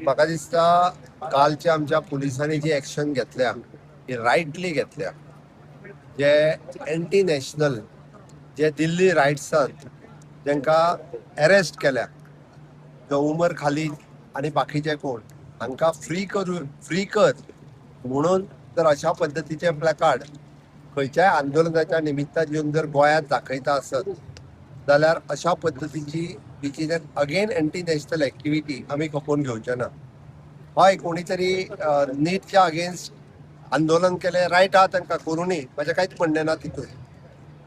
म्हाका दिसता कालच्या आमच्या पुलिसांनी जी ऍक्शन घेतल्या ती रायटली घेतल्या. जे एंटी नॅशनल जे दिल्ली रायट्सात जांकां अरेस्ट केल्या, जो उमर खालीद आणि बाकीचे कोण हांकां फ्री कर म्हणून जर अशा पद्धतीचे प्लॅकार्ड खंयच्याय आंदोलनाच्या निमित्तान येवन जर गोंयांत दाखयता आसत जाल्यार अशा पद्धतीची which is an again anti national activity आमी खपोवन घेवचे ना. हय, कोणी तरी नीटच्या अगेन्स्ट आंदोलन केले, रायट आहा तांकां करूनी, म्हजें कांयच म्हणणें ना तितून.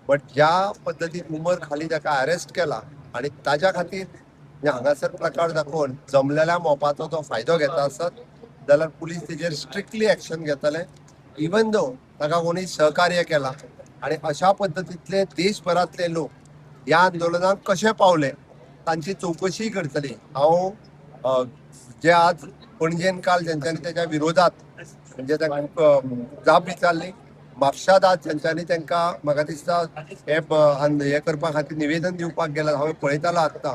बट ज्या पद्दतीन उमर खाली ताका अरेस्ट केला आणि ताज्या खातीर हांगासर प्लॅकार्ड दाखोवन जमलेल्या मोपाचो तो फायदो घेता आसत जाल्यार पुलीस तेजेर स्ट्रिक्टली ऍक्शन घेतले, इवन दो ताका कोणी सहकार्य केला. आणि अशा पद्दतींतले देशभरांतले लोक ह्या आंदोलनाक कशे पावले तांची चौकशी करतली. हांव जे आज पणजेन काल जेंच्यांनी तेच्या विरोधात म्हणजे तांकां जाप विचारली, म्हापशांत आज जेंच्यांनी तांकां म्हाका दिसता हे करपा खातीर निवेदन दिवपाक गेला, हांवें पळयतालो आत्तां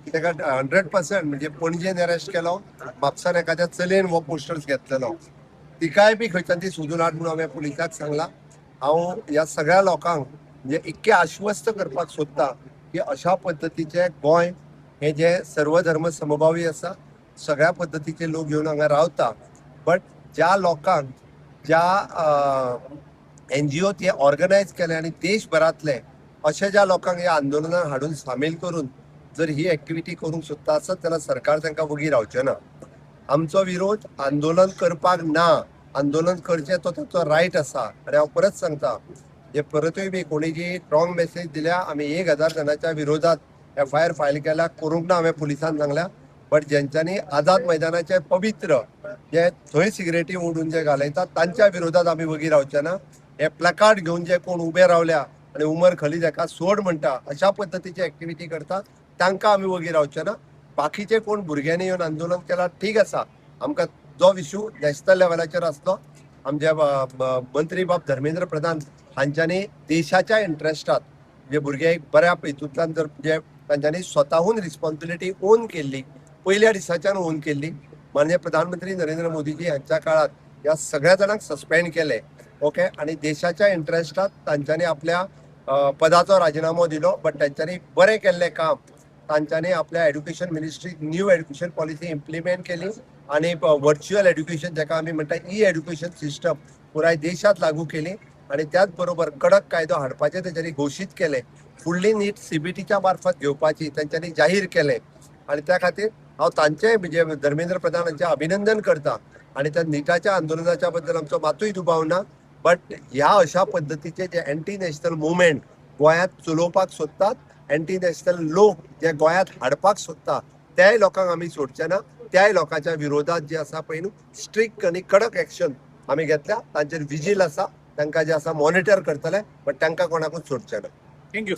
की ताका 100% म्हणजे पणजेन अरेस्ट केलो, म्हापसान एखाद्या चलयेन हो पोस्टर्स घेतलेलो. तिकाय बी खंयच्यान ती सोदून हाड म्हणून हांवें पुलिसाक सांगला. हांव ह्या सगळ्या लोकांक म्हणजे इतके आश्वस्त करपाक सोदता की अशा पद्दतीचे गोंय हे जे सर्वधर्म समभावी आसा, सगळ्या पद्दतीचे लोक येवन हांगा रावता. बट ज्या लोकांक ज्या NGO ते ऑर्गनायज केले आणि देशभरांतले अशे ज्या लोकांक ह्या आंदोलनात हाडून सामील करून जर ही ऍक्टिव्हिटी करूंक सोदता आसत जाल्यार सरकार तांकां वगी रावचें ना. आमचो विरोध आंदोलन करपाक ना, आंदोलन करचें तो ताचो रायट आसा. आणि हांव परत सांगता, जे परतूय बी कोणी जी रॉंग मेसेज दिल्या, आमी 1000 जणांच्या विरोधात FIR फायल केल्या, करूंक ना हांवें पुलिसान सांगल्या. बट जेंच्यांनी आझाद मैदानाचे पवित्र जे थंय सिगरेटी ओडून जे घालयतात तांच्या विरोधात आमी वगी रावचे ना. हे प्लॅकार्ड घेवन जे कोण उबे रावल्या आणि उमर खाली जाका सोड म्हणटा अशा पद्दतीची ऍक्टिव्हिटी करतात तांकां आमी वगी रावचे ना. बाकीचे कोण भुरग्यांनी येवन आंदोलन केलां ठीक आसा, आमकां जो इश्यू नॅशनल लेवलाचेर आसलो, आमचे मंत्री बाब धर्मेंद्र प्रधान हांच्यांनी देशाच्या इंट्रस्टात जे भुरगे एक बऱ्या हितूंतल्यान जर जे तांच्यांनी स्वताहून रिस्पॉन्सिबिलिटी ओन केल्ली, पयल्या दिसाच्यान ओन केल्ली. माननीय प्रधानमंत्री नरेंद्र मोदीजी हांच्या काळात ह्या सगळ्या जाणांक सस्पेंड केले, ओके, आणि देशाच्या इंट्रस्टात तांच्यांनी आपल्या पदाचो राजिनामो दिलो. बट तांच्यांनी बरें केल्लें काम, तांच्यांनी आपल्या एड्युकेशन मिनिस्ट्रीक न्यू एड्युकेशन पॉलिसी इम्प्लिमेंट केली आणि व्हर्च्युअल एड्युकेशन जेका आमी म्हणटा एड्युकेशन सिस्टम पुराय देशात लागू केली. आणि त्याच बरोबर कडक कायदो हाडपाचे तेंच्यांनी घोशीत केले. फुडली नीट CBTच्या मार्फत घेवपाची तांच्यांनी जाहीर केले. आणि त्या खातीर हांव तांचे म्हणजे धर्मेंद्र प्रधान हांचें अभिनंदन करता. आणि त्या नीटाच्या आंदोलनाच्या बद्दल आमचो मातूय दुबाव ना. बट ह्या अशा पद्दतीचे जे एंटी नॅशनल मुवमेंट गोंयांत चलोवपाक सोदतात, एंटी नॅशनल लोक जे गोंयांत हाडपाक सोदतात, त्याय लोकांक आमी सोडचे ना. त्याय लोकांच्या विरोधात जे आसा पळय न्हू, स्ट्रिक्ट आनी कडक ऍक्शन आमी घेतल्या. तांचेर विजील आसा, तांकां जे आसा मॉनिटर करतले, बट तांकां कोणाकूच सोडचे ना. थँक्यू.